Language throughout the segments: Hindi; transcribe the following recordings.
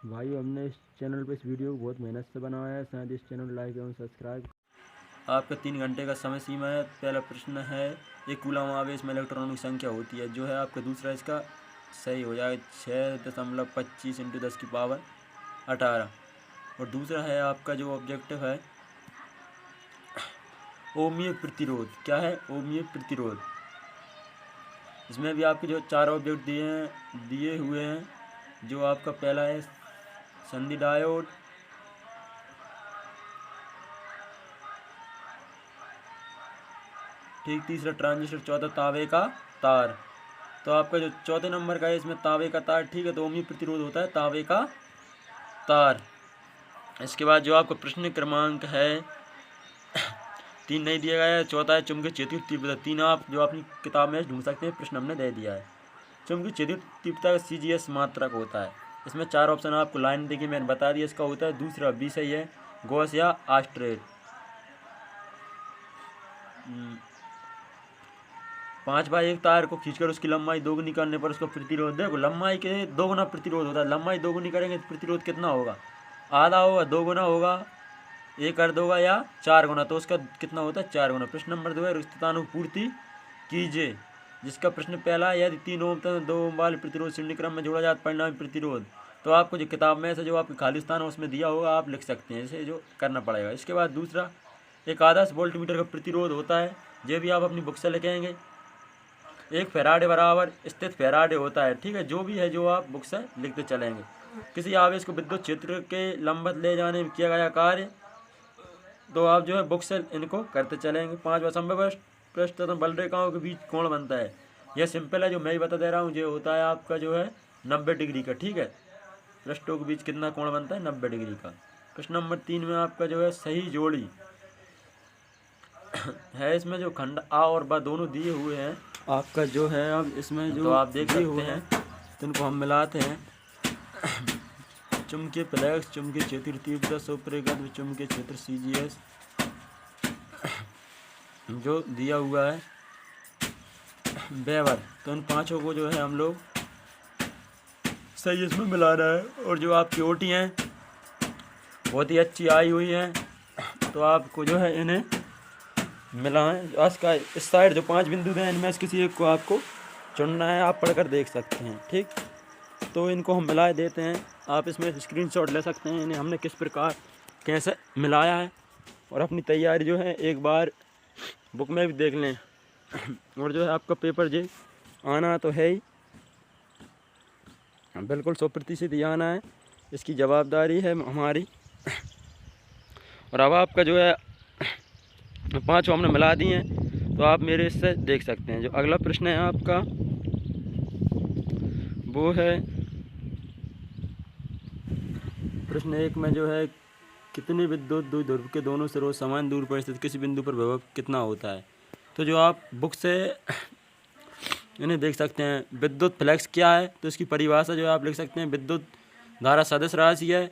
भाई हमने इस चैनल पे इस वीडियो को बहुत मेहनत से बनाया है, शायद इस चैनल लाइक एवं सब्सक्राइब। आपका 3 घंटे का समय सीमा है। पहला प्रश्न है, एक कूलम आवेश में इलेक्ट्रॉनों की संख्या होती है, जो है आपका दूसरा इसका सही हो जाएगा 6.25 × 10⁻18। और दूसरा है आपका जो ऑब्जेक्टिव है ओमीय प्रतिरोध। क्या है? ओमीय प्रतिरोध। इसमें भी आपके जो 4 ऑब्जेक्ट दिए हुए हैं, जो आपका पहला है संधि डायोड, ठीक, तीसरा ट्रांजिस्टर, चौथा तांबे का तार। तो आपका जो चौथे नंबर का है इसमें तांबे का तार, ठीक है। तो ओमी प्रतिरोध होता है तांबे का तार। इसके बाद जो आपका प्रश्न क्रमांक है 3 नहीं दिया गया है। चौथा है चुंबकीय क्षेत्रीय तीव्रता। 3 आप जो अपनी किताब में ढूंढ सकते हैं, प्रश्न हमने दे दिया है। चुंबकीय क्षेत्रीय तीव्रता का CGS मात्रक होता है। इसमें 4 ऑप्शन आपको लाइन देखिए मैंने बता दिया इसका होता है। दूसरा बी सही है, गॉस या ऑस्ट्रेट। 5/1 तार को खींचकर उसकी लंबाई दोगुनी करने पर उसका प्रतिरोध, देखो लंबाई के दोगुना प्रतिरोध होता है। लंबाई दोगुनी करेंगे तो प्रतिरोध कितना होगा? आधा होगा, 2 गुना होगा, 1 अर्ध होगा या 4 गुना। तो उसका कितना होता है? 4 गुना। प्रश्न नंबर 2 है, रिक्ततानुपूर्ति कीजिए। जिसका प्रश्न पहला है, यदि 3 ओम तथा 2 ओम वाले प्रतिरोध श्रेणी क्रम में जोड़ा जाए परिणामी प्रतिरोध। तो आपको जो किताब में से जो आपके खाली स्थान है उसमें दिया होगा, आप लिख सकते हैं, इसे जो करना पड़ेगा। इसके बाद दूसरा, एक आदर्श वोल्टमीटर का प्रतिरोध होता है, ये भी आप अपनी बुक से लिखेंगे। 1 फैराडे बराबर स्थित फैराडे होता है, ठीक है। जो भी है जो आप बुक से लिखते चलेंगे। किसी आवेश को विद्युत क्षेत्र के लंबवत ले जाने में किया गया कार्य, तो आप जो है बुक से इनको करते चलेंगे। 5वां, समव्यवष्ट पृष्ठ तथा बल रेखाओं के बीच कोण बनता है। यह सिंपल है, जो मैं ही बता दे रहा हूँ। ये होता है आपका जो है 90 डिग्री का, ठीक है। पृष्ठों के बीच कितना कोण बनता है? 90 डिग्री का। प्रश्न नंबर 3 में आपका जो है सही जोड़ी है। इसमें जो खंड आ और बा दोनों दिए हुए हैं आपका जो है, अब इसमें जो तो आप देख सकते हैं, तो इनको हम मिलाते हैं। चुंबकीय फ्लक्स, चुंबकीय क्षेत्र तीव्रता, सुपरिगत चुंबकीय क्षेत्र CGS जो दिया हुआ है वेबर। तो इन पांचों को जो है हम लोग सही इसमें मिलाना है। और जो आपकी ओटी हैं बहुत ही अच्छी आई हुई हैं, तो आपको जो है इन्हें मिलाएं। इसका इस साइड जो 5 बिंदु हैं, इनमें से किसी एक को आपको चुनना है, आप पढ़कर देख सकते हैं, ठीक। तो इनको हम मिला देते हैं। आप इसमें स्क्रीनशॉट ले सकते हैं, इन्हें हमने किस प्रकार कैसे मिलाया है। और अपनी तैयारी जो है एक बार बुक में भी देख लें। और जो है आपका पेपर जो आना तो है ही, बिल्कुल 100% ही आना है, इसकी जवाबदारी है हमारी। और अब आपका जो है 5 हमने मिला दिए हैं, तो आप मेरे इससे देख सकते हैं। जो अगला प्रश्न है आपका वो है प्रश्न 1 में जो है, कितने विद्युत द्विध्रुव के दोनों सिरों समान दूर पर स्थित किसी बिंदु पर विभव कितना होता है। तो जो आप बुक से इन्हें देख सकते हैं। विद्युत फ्लक्स क्या है, तो इसकी परिभाषा जो आप लिख सकते हैं, विद्युत धारा सदिश राशि है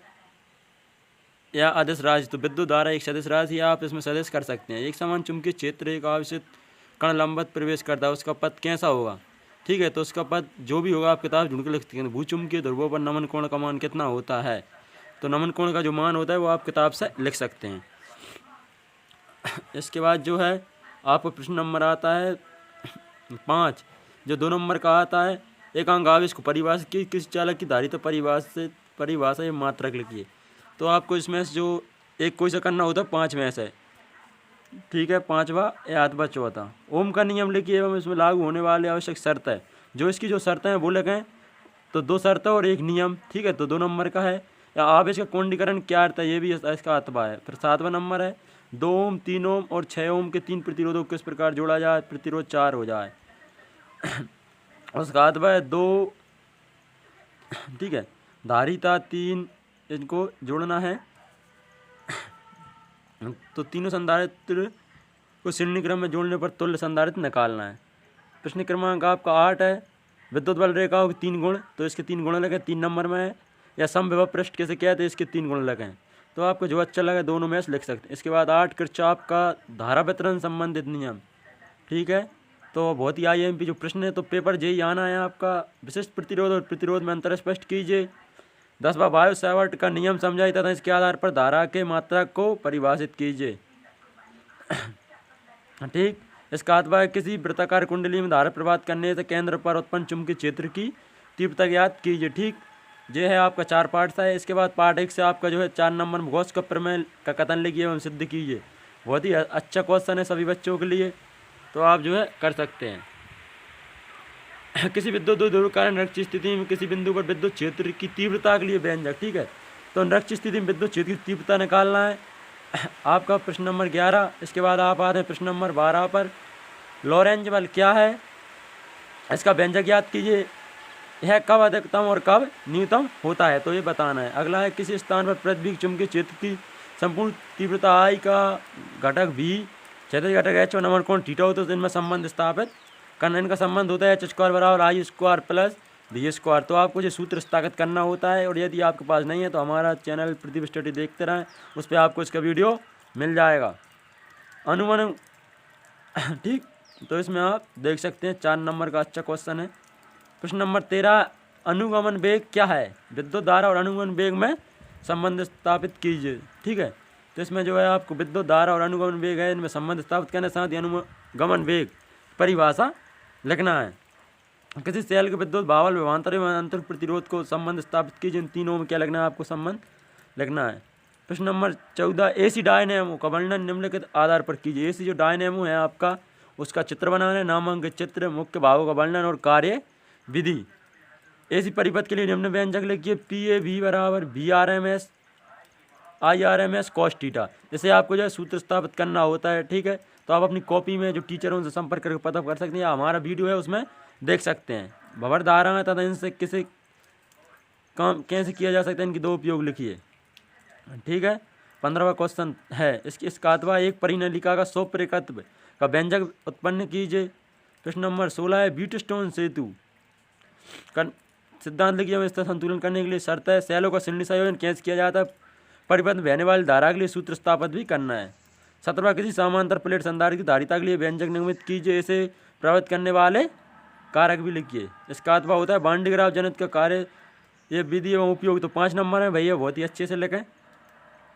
या अदिश राशि। तो विद्युत धारा एक सदिश राशि है, आप इसमें सदिश कर सकते हैं। एक समान चुंबकीय क्षेत्र एक आवेशित कण लंबवत प्रवेश करता है, उसका पथ कैसा होगा, ठीक है। तो उसका पथ जो भी होगा आप किताब ढूंढ के लिख सकते हैं। भूचुंबकीय ध्रुवों पर नमन कोण का मान कितना होता है, तो नमन कोण का जो मान होता है वो आप किताब से लिख सकते हैं। इसके बाद जो है आपको प्रश्न नंबर आता है 5, जो 2 नंबर का आता है, एकांक आवेश को परिभाषित की किस चालक की धारिता परिभाषा या मात्रक लिखिए। तो आपको इसमें से जो एक कोई सा करना होता है 5 में से, ठीक है। 5वां या 8वां, चौथा। ओम का नियम लिखिए एवं इसमें लागू होने वाले आवश्यक शर्त है। जो इसकी जो शर्तें हैं वो लिखें। तो 2 शर्तें और 1 नियम, ठीक है। तो 2 नंबर का है, या आवेश का कुंडीकरण क्या अर्थ है, ये भी इसका अथवा है। फिर 7वां नंबर है, 2 ओम, 3 ओम और 6 ओम के 3 प्रतिरोधों को किस प्रकार जोड़ा जाए प्रतिरोध 4 हो जाए। उसका अथवा है 2, ठीक है। धारिता 3, इनको जोड़ना है। तो तीनों संधारित्र को श्रेणी क्रम में जोड़ने पर तुल्य संधारित्र निकालना है। प्रश्न क्रमांक आपका 8 है, विद्युत बल रेखाओं के 3 गुण। तो इसके 3 गुण लगे, 3 नंबर में है। या समविभव पृष्ठ कैसे कहते हैं, इसके 3 गुण लगे। तो आपको जो अच्छा लगे दोनों में से लिख सकते हैं। इसके बाद 8, किरचॉफ का धारा वितरण संबंधित नियम, ठीक है। तो बहुत ही IMP जो प्रश्न है, तो पेपर जेई आना है आपका। विशिष्ट प्रतिरोध और प्रतिरोध में अंतर स्पष्ट कीजिए। 10वां बायो सैवर्ट का नियम समझाइए तथा इसके आधार पर धारा के मात्रा को परिभाषित कीजिए। ठीक, इसका अथवा किसी वृत्ताकार कुंडली में धारा प्रवाहित करने से केंद्र पर उत्पन्न चुंबकीय क्षेत्र की तीव्रता ज्ञात कीजिए। ठीक, ये है आपका 4 पार्ट है। इसके बाद पार्ट 1 से आपका जो है 4 नंबर में गॉस का प्रमेय का कथन लिखिए एवं सिद्ध कीजिए। बहुत ही अच्छा क्वेश्चन है सभी बच्चों के लिए, तो आप जो है कर सकते हैं। किसी विद्युत ध्रुवीकरण निरक्षीय स्थिति में किसी बिंदु पर विद्युत क्षेत्र की तीव्रता के लिए व्यंजक। ठीक है, तो निरक्षीय स्थिति में विद्युत क्षेत्र की तीव्रता निकालना है आपका प्रश्न नंबर 11। इसके बाद आप आते हैं प्रश्न नंबर 12 पर। लॉरेंज बल क्या है, इसका व्यंजक ज्ञात कीजिए। यह कब अधिकतम और कब न्यूनतम होता है, तो ये बताना है। अगला है किसी स्थान पर पृथ्वी के चुंबकीय क्षेत्र की संपूर्ण तीव्रता I का घटक V, क्षैतिज घटक H और नमन कोण थीटा होता है, तो इनमें संबंध स्थापित करना। इनका संबंध होता है h² बराबर I² प्लस V²। तो आपको ये सूत्र स्थापित करना होता है, और यदि आपके पास नहीं है तो हमारा चैनल प्रतिभा स्टडी देखते रहें, उस पर आपको इसका वीडियो मिल जाएगा। अनुगमन ठीक, तो इसमें आप देख सकते हैं 4 नंबर का अच्छा क्वेश्चन है। प्रश्न नंबर 13, अनुगमन वेग क्या है, विद्युत धारा और अनुगमन वेग में संबंध स्थापित कीजिए। ठीक है, तो इसमें जो है आपको विद्युत धारा और अनुगमन वेग है, इनमें संबंध स्थापित करने साथ ही अनुगमन वेग परिभाषा लिखना है। किसी सेल के विद्युत भावल विभवांतर एवं अंतर प्रतिरोध को संबंध स्थापित कीजिए। इन तीनों में क्या लिखना है, आपको संबंध लिखना है। प्रश्न नंबर 14, AC डायनेमो का वर्णन निम्नलिखित आधार पर कीजिए। AC जो डायनेमो है आपका, उसका चित्र बनाना है, नामांकित चित्र, मुख्य भावों का वर्णन और कार्य विधि। AC परिपथ के लिए निम्न व्यंजक लिखिए। PAV बराबर VRMS IRMS cos थीटा। इसे आपको जो है सूत्र स्थापित करना होता है। ठीक है, तो आप अपनी कॉपी में जो टीचर है उनसे संपर्क करके पता कर सकते हैं, या हमारा वीडियो है उसमें देख सकते हैं। भंवर धारा तथा इनसे किसे काम कैसे किया जा सकता है, इनकी 2 उपयोग लिखिए। ठीक है, 15वां क्वेश्चन है इसका अथवा एक परिनलिका का स्वप्रेरकत्व का व्यंजक उत्पन्न कीजिए। प्रश्न नंबर 16 है व्हीटस्टोन सेतु का सिद्धांत लिखिए। इसका संतुलन करने के लिए शर्त है सेलों का श्रेणी संयोजन कैसे किया जाता है, परिपथ में बहने वाली धारा के लिए सूत्र स्थापित भी करना है। 17वां किसी समांतर प्लेट संधारित्र की धारिता के लिए व्यंजक निर्मित कीजिए। इसे प्रभावित करने वाले कारक भी लिखिए। इसका अथवा होता है बांडी ग्राफ जनित का कार्य, ये विधि एवं उपयोग। तो 5 नंबर है भैया, बहुत ही अच्छे से लिखें।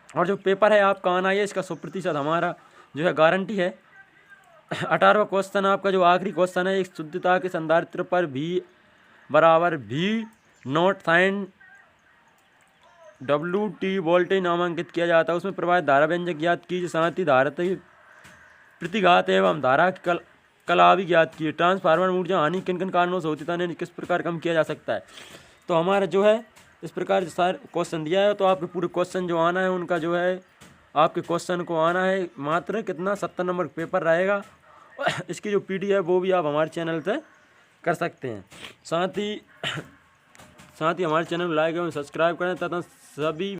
और जो पेपर है आपका आना है, इसका 100% हमारा जो है गारंटी है। 18वां क्वेश्चन आपका जो आखिरी क्वेश्चन है, एक शुद्धता के संधारित्र पर V बराबर V0 sin WT वोल्टेज नामांकित किया जाता है। उसमें प्रवाहित धारा व्यंजक ज्ञात कीजिए। साथ ही धारा प्रतिघात एवं धारा की कला भी ज्ञात कीजिए। ट्रांसफार्मर में ऊर्जा हानि किन किन कारणों से होती है, किस प्रकार कम किया जा सकता है। तो हमारा जो है इस प्रकार सारे क्वेश्चन दिया है, तो आपके पूरे क्वेश्चन जो आना है उनका जो है आपके क्वेश्चन को आना है मात्र कितना 70 नंबर पेपर रहेगा। इसकी जो PD है वो भी आप हमारे चैनल से कर सकते हैं। साथ ही हमारे चैनल को लाइक एवं सब्सक्राइब करें तथा सभी